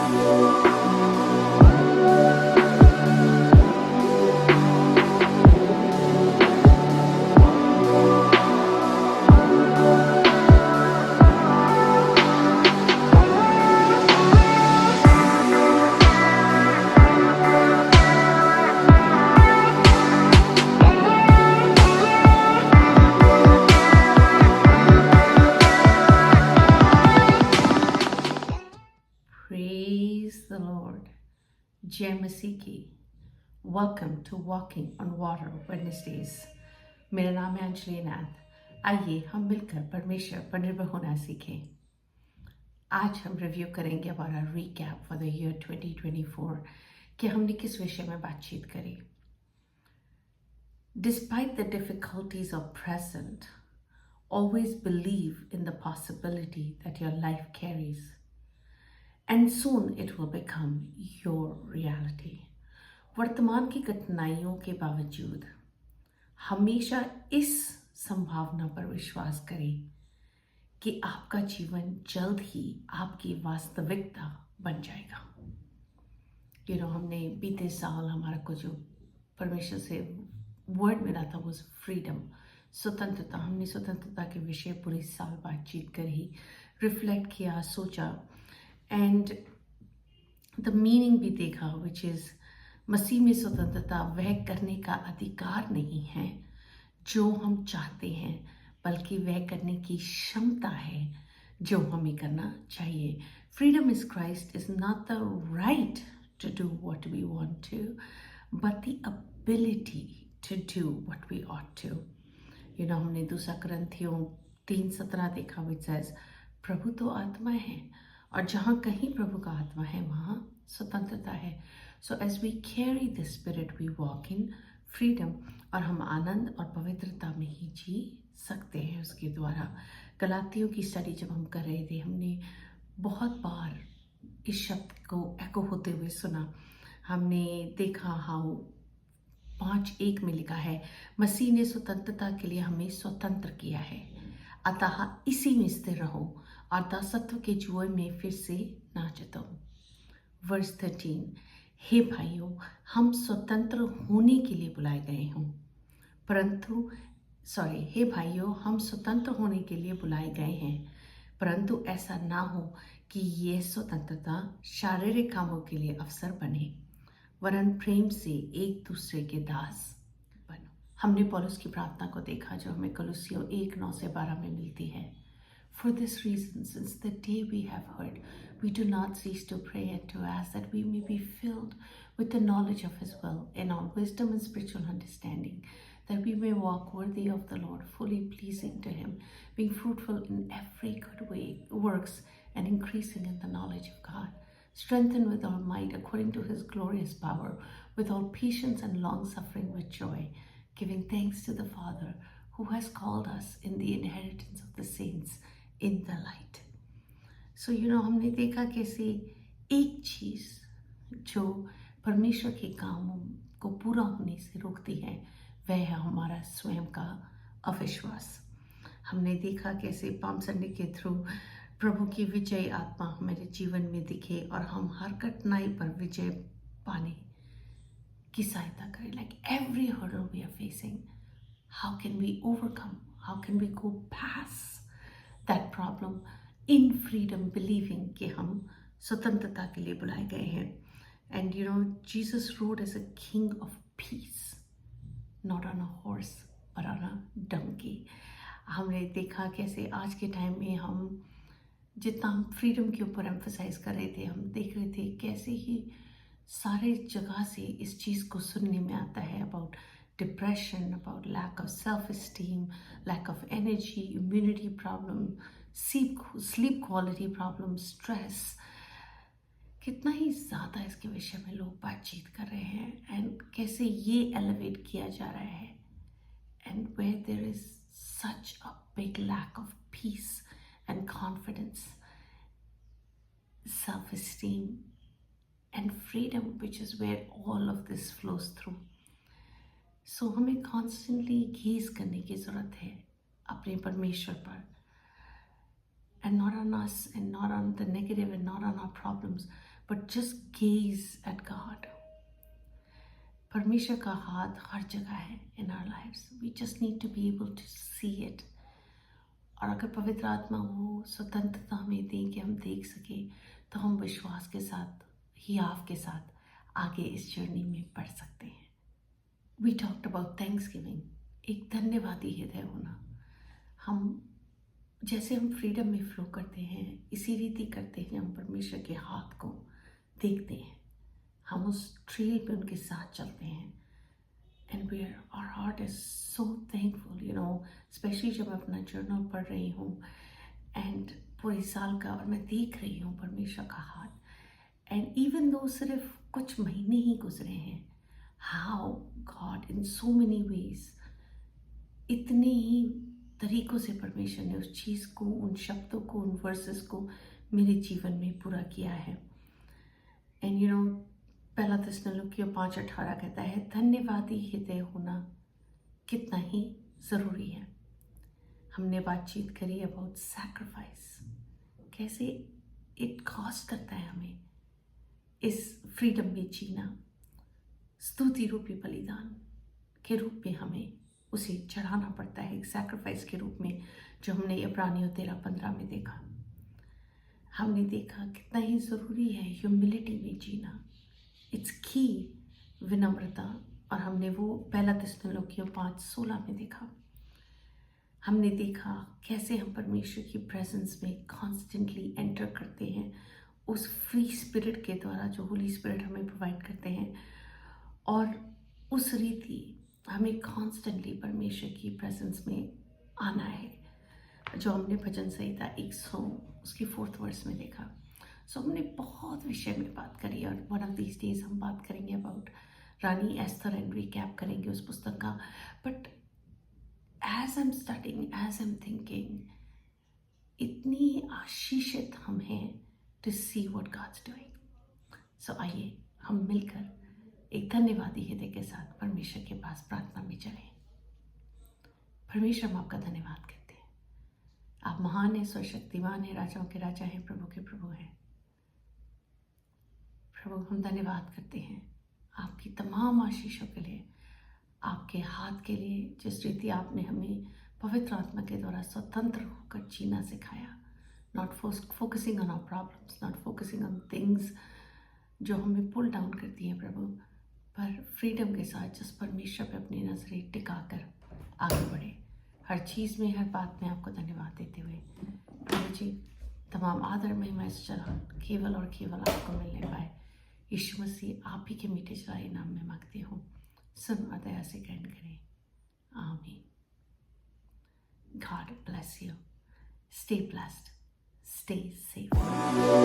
Praise the Lord. जय मसीह की। Welcome to walking on water Wednesdays. मेरा नाम है अंजलि नाथ। आइए हम मिलकर परमेश्वर पर निर्भर होना सीखें। आज हम रिव्यू करेंगे हमारा रिकैप फॉर द ईयर 2024 कि हमने किस विषय में बातचीत करी। Despite the difficulties of present, always believe in the possibility that your life carries. And soon it will become your reality. वर्तमान की कठिनाइयों के बावजूद हमेशा इस संभावना पर विश्वास करें कि आपका जीवन जल्द ही आपकी वास्तविकता बन जाएगा। हमने बीते साल हमारा को जो परमेश्वर से वर्ड मिला था वो फ्रीडम, स्वतंत्रता। हमने स्वतंत्रता के विषय पूरे साल बातचीत कर ही रिफ्लेक्ट किया, सोचा एंड द मीनिंग भी देखा, विच इज़ मसीह में स्वतंत्रता वह करने का अधिकार नहीं है जो हम चाहते हैं, बल्कि वह करने की क्षमता है जो हमें करना चाहिए। Freedom is Christ is not the right to do what we want to, but the ability to do what we ought to. हमने 2 कुरिन्थियों 3:17 देखा, विच सेज प्रभु तो आत्मा है और जहाँ कहीं प्रभु का आत्मा है वहाँ स्वतंत्रता है। So as we carry the spirit we walk in freedom, और हम आनंद और पवित्रता में ही जी सकते हैं उसके द्वारा। गलातियों की स्टडी जब हम कर रहे थे, हमने बहुत बार इस शब्द को एको होते हुए सुना। हमने देखा हाउ 5:1 में लिखा है, मसीह ने स्वतंत्रता के लिए हमें स्वतंत्र किया है, अतः इसी में स्थिर रहो और दासत्व के जुए में फिर से ना जतो। वर्स 13, हे भाइयों, हम स्वतंत्र होने के लिए बुलाए गए हों, हे भाइयों, हम स्वतंत्र होने के लिए बुलाए गए हैं, परंतु ऐसा ना हो कि ये स्वतंत्रता शारीरिक कामों के लिए अवसर बने, वरन प्रेम से एक दूसरे के दास बनो। हमने पौलुस की प्रार्थना को देखा जो हमें कुलुस्सियों 1:9-12 में मिलती है। For this reason, since the day we have heard, we do not cease to pray and to ask that we may be filled with the knowledge of His will, in all wisdom and spiritual understanding, that we may walk worthy of the Lord, fully pleasing to Him, being fruitful in every good works, and increasing in the knowledge of God, strengthened with all might according to His glorious power, with all patience and long-suffering with joy, giving thanks to the Father, who has called us in the inheritance of the saints in the light. So हमने देखा कैसे एक चीज जो परमेश्वर के कामों को पूरा होने से रोकती है वह है हमारा स्वयं का अविश्वास। हमने देखा कैसे पाम संडे के थ्रू प्रभु की विजय आत्मा हमारे जीवन में दिखे और हम हर कठिनाई पर विजय पाने की सहायता करें। Like every hurdle we are facing, how can we overcome? How can we go past that problem in freedom, believing कि हम स्वतंत्रता के लिए बुलाए गए हैं। And Jesus rode as a king of peace, not on a horse but on a donkey. हमने देखा कैसे आज के टाइम में हम जितना हम फ्रीडम के ऊपर एम्फसाइज कर रहे थे, हम देख रहे थे कैसे ही सारे जगह से इस चीज़ को सुनने में आता है about depression, about lack of self-esteem, lack of energy, immunity problem, sleep quality problem, stress. कितना ही ज़्यादा इसके विषय में लोग बातचीत कर रहे हैं एंड कैसे ये एलिवेट किया जा रहा है, and where there is such a big lack of peace and confidence, self-esteem and freedom, which is where all of this flows through. सो हमें कॉन्स्टेंटली गेज करने की ज़रूरत है अपने परमेश्वर पर, and not on us and not on the negative and not on our problems, but just gaze at God. परमेश्वर का हाथ हर जगह है in our lives. We just need to be able to see it. और अगर पवित्र आत्मा वो स्वतंत्रता हमें दे कि हम देख सके, तो हम विश्वास के साथ, हियाव के साथ आगे इस जर्नी में बढ़ सकते हैं। We talked about Thanksgiving, एक धन्यवादी हृदय होना। जैसे हम फ्रीडम में फ्लो करते हैं, इसी रीति करते हैं, हम परमेश्वर के हाथ को देखते हैं, हम उस ट्रेल पे उनके साथ चलते हैं। And our heart is so thankful, specially जब मैं अपना जर्नल पढ़ रही हूँ एंड पूरे साल का, और मैं देख रही हूँ परमेश्वर का हाथ। एंड इवन दो सिर्फ कुछ महीने ही गुजरे हैं, how God in so many ways, इतने ही तरीकों से परमेश्वर ने उस चीज़ को, उन शब्दों को, उन वर्सेस को मेरे जीवन में पूरा किया है। एंड पहला थिस्सलुनीकियों 5:18 कहता है, धन्यवादी हृदय होना कितना ही ज़रूरी है। हमने बातचीत करी अबाउट सैक्रिफाइस, कैसे इट कॉस्ट करता है हमें इस फ्रीडम में जीना। स्तुति रूपी बलिदान के रूप में हमें उसे चढ़ाना पड़ता है, एक सैक्रिफाइस के रूप में, जो हमने इब्रानियों 13:15 में देखा। हमने देखा कितना ही ज़रूरी है ह्यूमिलिटी में जीना, इट्स की विनम्रता। और हमने वो पहला थिस्सलुनीकियों 5:16 में देखा। हमने देखा कैसे हम परमेश्वर की प्रेजेंस में कॉन्स्टेंटली एंटर करते हैं उस फ्री स्पिरिट के द्वारा, जो होली स्पिरिट हमें प्रोवाइड करते हैं। और उस रीति हमें कॉन्स्टेंटली परमेश्वर की प्रेजेंस में आना है, जो हमने भजन संहिता 100 उसकी 4th वर्स में देखा। सो हमने बहुत विषय में बात करी, और वन ऑफ दीज डेज हम बात करेंगे about Rani Esther and recap करेंगे उस पुस्तक का। But as I am studying, as I am thinking, इतनी आशीषित हम हैं to see what God's doing. So आइए हम मिलकर एक धन्यवादी हृदय के साथ परमेश्वर के पास प्रार्थना में चलें। परमेश्वर, हम आपका धन्यवाद करते हैं। आप महान हैं, सर्वशक्तिमान हैं, राजाओं के राजा हैं, प्रभु के प्रभु हैं। प्रभु, हम धन्यवाद करते हैं आपकी तमाम आशीषों के लिए, आपके हाथ के लिए, जिस रीति आपने हमें पवित्र आत्मा के द्वारा स्वतंत्र होकर जीना सिखाया। Not focusing on our problems, not focusing on things जो हमें पुल डाउन करती हैं प्रभु, पर फ्रीडम के साथ जिस परमेश्वर पे अपनी नजरें टिकाकर आगे बढ़े। हर चीज़ में, हर बात में आपको धन्यवाद देते हुए प्रभु जी, तमाम आदर महिमा चला केवल और केवल आपको मिलने पाए। यीशु मसीह आप ही के मीठे चलाए नाम में मांगते हो, सुन और दया से ग्रहण करें। आमीन। God bless you. Stay blessed. Stay safe.